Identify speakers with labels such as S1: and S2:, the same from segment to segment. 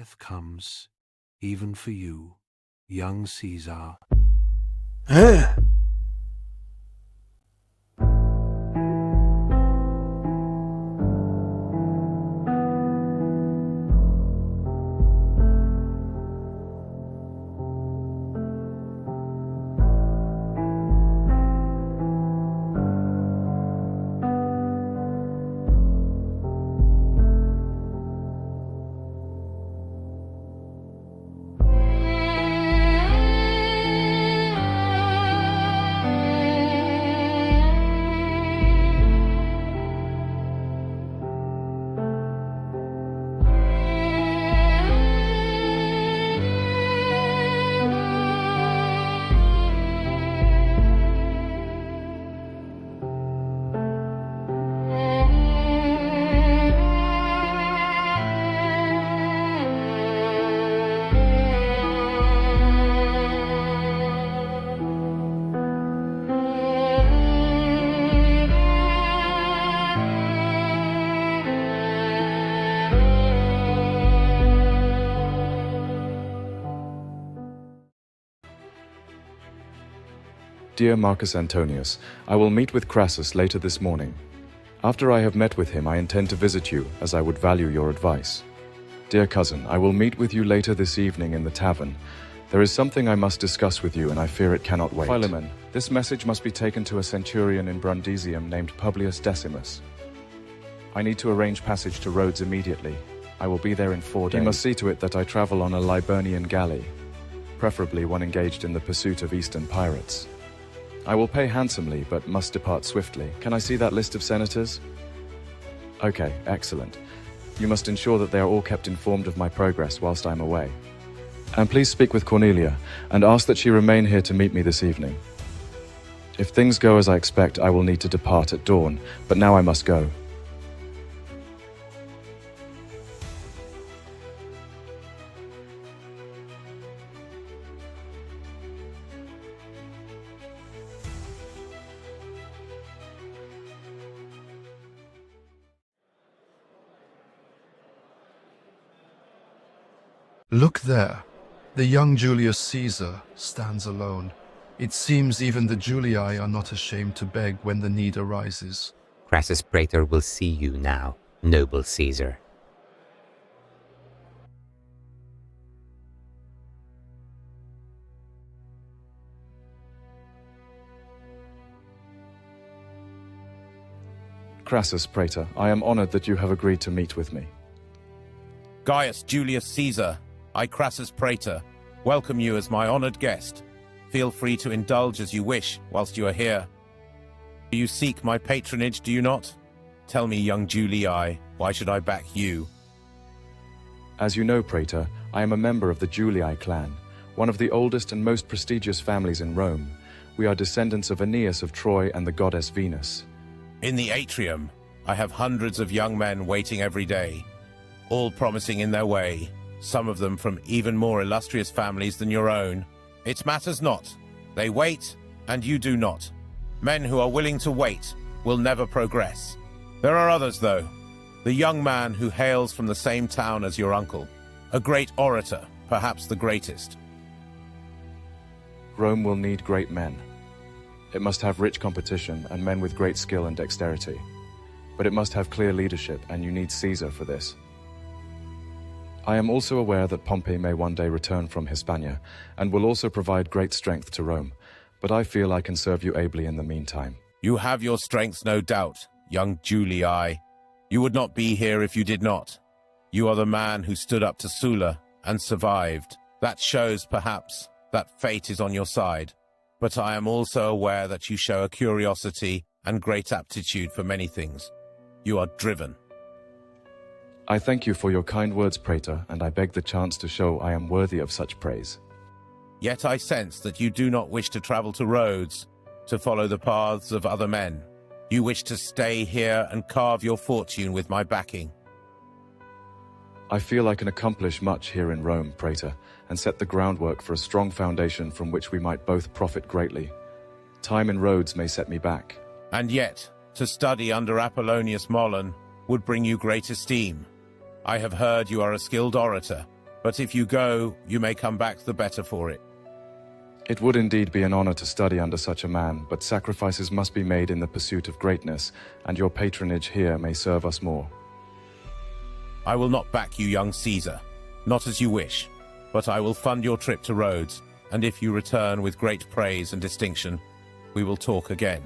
S1: death comes, even for you, young Caesar.
S2: Dear Marcus Antonius, I will meet with Crassus later this morning. After I have met with him, I intend to visit you, as I would value your advice. Dear cousin, I will meet with you later this evening in the tavern. There is something I must discuss with you, and I fear it cannot wait. Philemon, this message must be taken to a centurion in Brundisium named Publius Decimus. I need to arrange passage to Rhodes immediately. I will be there in 4 days. He must see to it that I travel on a Liburnian galley, preferably one engaged in the pursuit of Eastern pirates. I will pay handsomely, but must depart swiftly. Can I see that list of senators? Okay, excellent. You must ensure that they are all kept informed of my progress whilst I'm away. And please speak with Cornelia, and ask that she remain here to meet me this evening. If things go as I expect, I will need to depart at dawn, but now I must go.
S3: Look there. The young Julius Caesar stands alone. It seems even the Julii are not ashamed to beg when the need arises.
S4: Crassus Praetor will see you now, noble Caesar.
S2: Crassus Praetor, I am honored that you have agreed to meet with me.
S5: Gaius Julius Caesar, I, Crassus Praetor, welcome you as my honored guest. Feel free to indulge as you wish whilst you are here. Do you seek my patronage, do you not? Tell me, young Julii, why should I back you?
S2: As you know, Praetor, I am a member of the Julii clan, one of the oldest and most prestigious families in Rome. We are descendants of Aeneas of Troy and the goddess Venus.
S5: In the atrium, I have hundreds of young men waiting every day, all promising in their way, some of them from even more illustrious families than your own. It matters not. They wait, and you do not. Men who are willing to wait will never progress. There are others, though. The young man who hails from the same town as your uncle. A great orator, perhaps the greatest.
S2: Rome will need great men. It must have rich competition and men with great skill and dexterity. But it must have clear leadership, and you need Caesar for this. I am also aware that Pompey may one day return from Hispania, and will also provide great strength to Rome, but I feel I can serve you ably in the meantime.
S5: You have your strengths, no doubt, young Julii. You would not be here if you did not. You are the man who stood up to Sulla and survived. That shows, perhaps, that fate is on your side. But I am also aware that you show a curiosity and great aptitude for many things. You are driven.
S2: I thank you for your kind words, Praetor, and I beg the chance to show I am worthy of such praise.
S5: Yet I sense that you do not wish to travel to Rhodes, to follow the paths of other men. You wish to stay here and carve your fortune with my backing.
S2: I feel I can accomplish much here in Rome, Praetor, and set the groundwork for a strong foundation from which we might both profit greatly. Time in Rhodes may set me back.
S5: And yet, to study under Apollonius Molon would bring you great esteem. I have heard you are a skilled orator, But if you go, you may come back the better for it.
S2: It would indeed be an honor to study under such a man, but sacrifices must be made in the pursuit of greatness, and your patronage here may serve us more.
S5: I will not back you, young Caesar, not as you wish, but I will fund your trip to Rhodes, and if you return with great praise and distinction, we will talk again.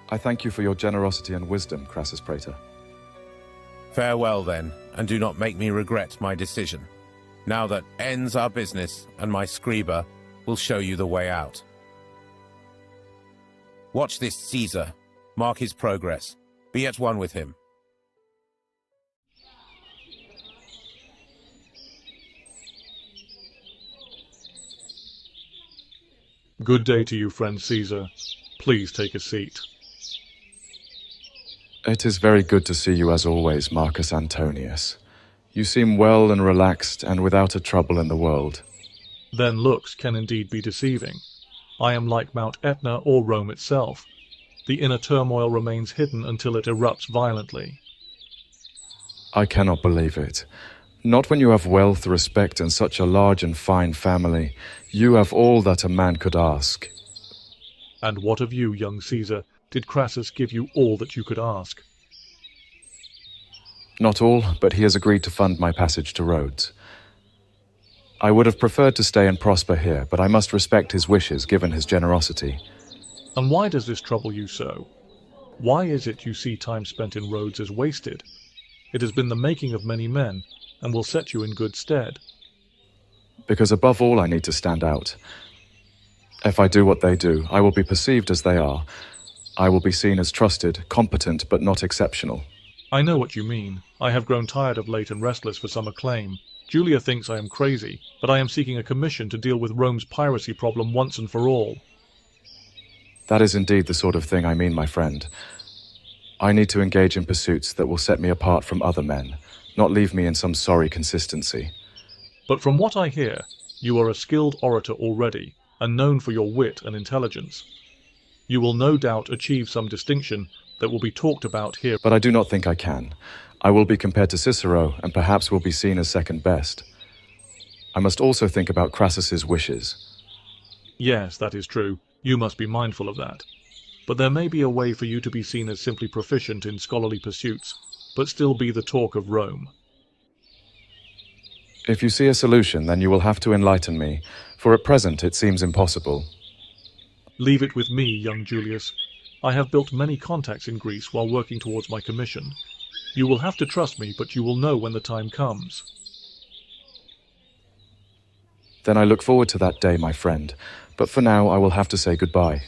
S2: I thank you for your generosity and wisdom, Crassus Praetor.
S5: Farewell then, and do not make me regret my decision. Now that ends our business, and my scriba will show you the way out. Watch this Caesar, mark his progress, be at one with him.
S6: Good day to you, friend Caesar. Please take a seat.
S2: It is very good to see you as always, Marcus Antonius. You seem well and relaxed and without a trouble in the world.
S6: Then looks can indeed be deceiving. I am like Mount Etna or Rome itself. The inner turmoil remains hidden until it erupts violently.
S2: I cannot believe it. Not when you have wealth, respect, and such a large and fine family. You have all that a man could ask.
S6: And what of you, young Caesar? Did Crassus give you all that you could ask?
S2: Not all, but he has agreed to fund my passage to Rhodes. I would have preferred to stay and prosper here, but I must respect his wishes given his generosity.
S6: And why does this trouble you so? Why is it you see time spent in Rhodes as wasted? It has been the making of many men, and will set you in good stead.
S2: Because above all I need to stand out. If I do what they do, I will be perceived as they are. I will be seen as trusted, competent, but not exceptional.
S6: I know what you mean. I have grown tired of late and restless for some acclaim. Julia thinks I am crazy, but I am seeking a commission to deal with Rome's piracy problem once and for all.
S2: That is indeed the sort of thing I mean, my friend. I need to engage in pursuits that will set me apart from other men, not leave me in some sorry consistency.
S6: But from what I hear, you are a skilled orator already, and known for your wit and intelligence. You will no doubt achieve some distinction that will be talked about here.
S2: But I do not think I can. I will be compared to Cicero, and perhaps will be seen as second best. I must also think about Crassus's wishes.
S6: Yes, that is true. You must be mindful of that. But there may be a way for you to be seen as simply proficient in scholarly pursuits, but still be the talk of Rome.
S2: If you see a solution, then you will have to enlighten me, for at present it seems impossible.
S6: Leave it with me, young Julius. I have built many contacts in Greece while working towards my commission. You will have to trust me, but you will know when the time comes.
S2: Then I look forward to that day, my friend, but for now I will have to say goodbye.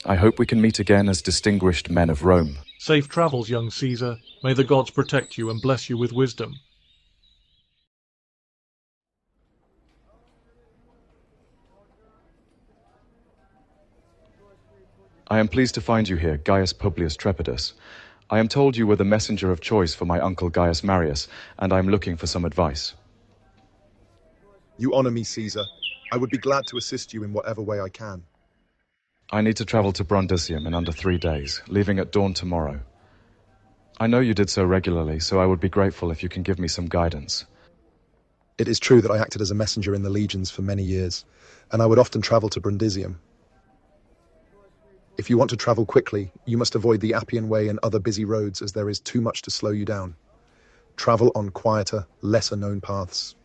S2: I hope we can meet again as distinguished men of Rome.
S6: Safe travels, young Caesar. May the gods protect you and bless you with wisdom.
S2: I am pleased to find you here, Gaius Publius Trepidus. I am told you were the messenger of choice for my uncle Gaius Marius, and I am looking for some advice.
S7: You honor me, Caesar. I would be glad to assist you in whatever way I can.
S2: I need to travel to Brundisium in under 3 days, leaving at dawn tomorrow. I know you did so regularly, so I would be grateful if you can give me some guidance.
S7: It is true that I acted as a messenger in the legions for many years, and I would often travel to Brundisium. If you want to travel quickly, you must avoid the Appian Way and other busy roads, as there is too much to slow you down. Travel on quieter, lesser-known paths.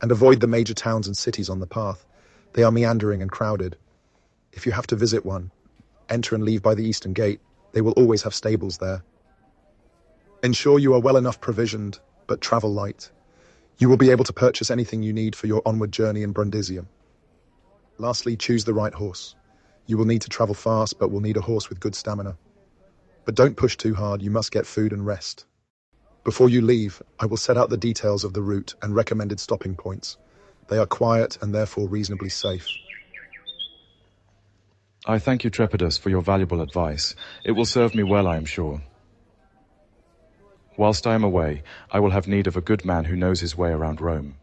S7: And avoid the major towns and cities on the path. They are meandering and crowded. If you have to visit one, enter and leave by the eastern gate. They will always have stables there. Ensure you are well enough provisioned, but travel light. You will be able to purchase anything you need for your onward journey in Brundisium. Lastly, choose the right horse. You will need to travel fast, but will need a horse with good stamina. But don't push too hard, you must get food and rest. Before you leave, I will set out the details of the route and recommended stopping points. They are quiet and therefore reasonably safe.
S2: I thank you, Trepidus, for your valuable advice. It will serve me well, I am sure. Whilst I am away, I will have need of a good man who knows his way around Rome.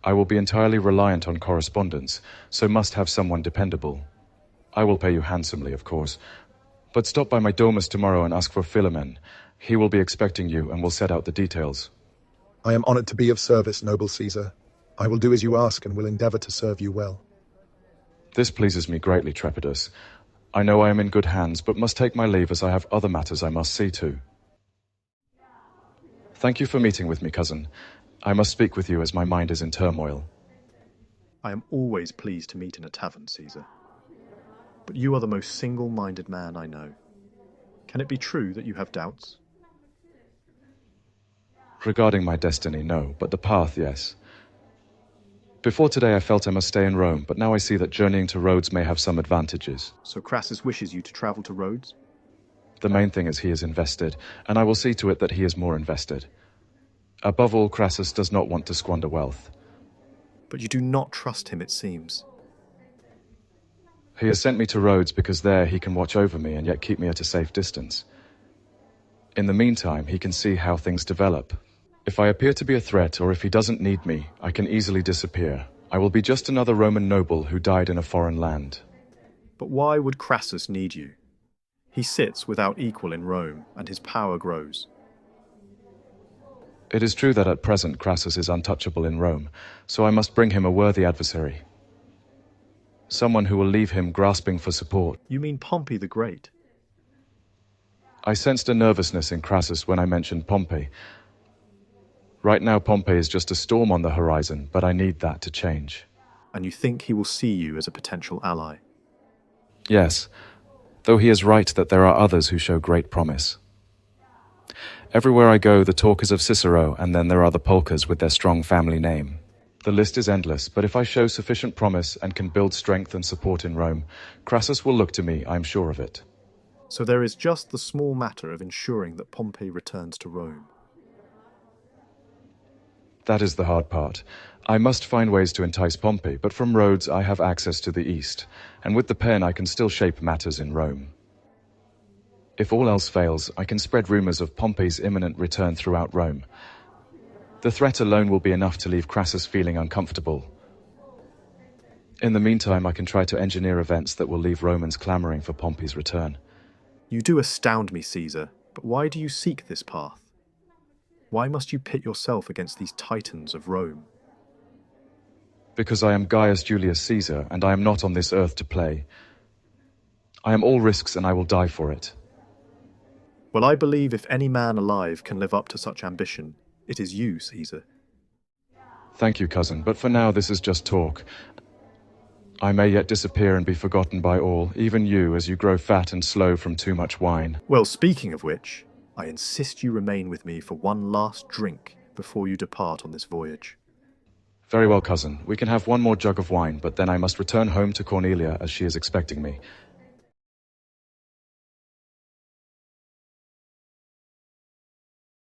S2: I will be entirely reliant on correspondence, so must have someone dependable. I will pay you handsomely, of course, but stop by my domus tomorrow and ask for Philomen. He will be expecting you and will set out the details.
S7: I am honored to be of service, noble Caesar. I will do as you ask and will endeavor to serve you well.
S2: This pleases me greatly, Trepidus. I know I am in good hands, but must take my leave as I have other matters I must see to. Thank you for meeting with me, cousin. I must speak with you as my mind is in turmoil.
S8: I am always pleased to meet in a tavern, Caesar. But you are the most single-minded man I know. Can it be true that you have doubts?
S2: Regarding my destiny, no, but the path, yes. Before today I felt I must stay in Rome, but now I see that journeying to Rhodes may have some advantages.
S8: So Crassus wishes you to travel to Rhodes?
S2: The main thing is he is invested, and I will see to it that he is more invested. Above all, Crassus does not want to squander wealth.
S8: But you do not trust him, it seems.
S2: He has sent me to Rhodes because there he can watch over me and yet keep me at a safe distance. In the meantime, he can see how things develop. If I appear to be a threat, or if he doesn't need me, I can easily disappear. I will be just another Roman noble who died in a foreign land.
S8: But why would Crassus need you? He sits without equal in Rome, and his power grows.
S2: It is true that at present Crassus is untouchable in Rome, so I must bring him a worthy adversary. Someone who will leave him grasping for support.
S8: You mean Pompey the Great?
S2: I sensed a nervousness in Crassus when I mentioned Pompey. Right now Pompey is just a storm on the horizon, but I need that to change.
S8: And you think he will see you as a potential ally?
S2: Yes, though he is right that there are others who show great promise. Everywhere I go, the talk is of Cicero, and then there are the Polkas with their strong family name. The list is endless, but if I show sufficient promise and can build strength and support in Rome, Crassus will look to me, I am sure of it.
S8: So there is just the small matter of ensuring that Pompey returns to Rome.
S2: That is the hard part. I must find ways to entice Pompey, but from Rhodes I have access to the east, and with the pen I can still shape matters in Rome. If all else fails, I can spread rumors of Pompey's imminent return throughout Rome. The threat alone will be enough to leave Crassus feeling uncomfortable. In the meantime, I can try to engineer events that will leave Romans clamoring for Pompey's return.
S8: You do astound me, Caesar, but why do you seek this path? Why must you pit yourself against these titans of Rome?
S2: Because I am Gaius Julius Caesar, and I am not on this earth to play. I am all risks, and I will die for it.
S8: Well, I believe if any man alive can live up to such ambition, it is you, Caesar.
S2: Thank you, cousin, but for now this is just talk. I may yet disappear and be forgotten by all, even you, as you grow fat and slow from too much wine.
S8: Well, speaking of which, I insist you remain with me for one last drink before you depart on this voyage.
S2: Very well, cousin. We can have one more jug of wine, but then I must return home to Cornelia as she is expecting me.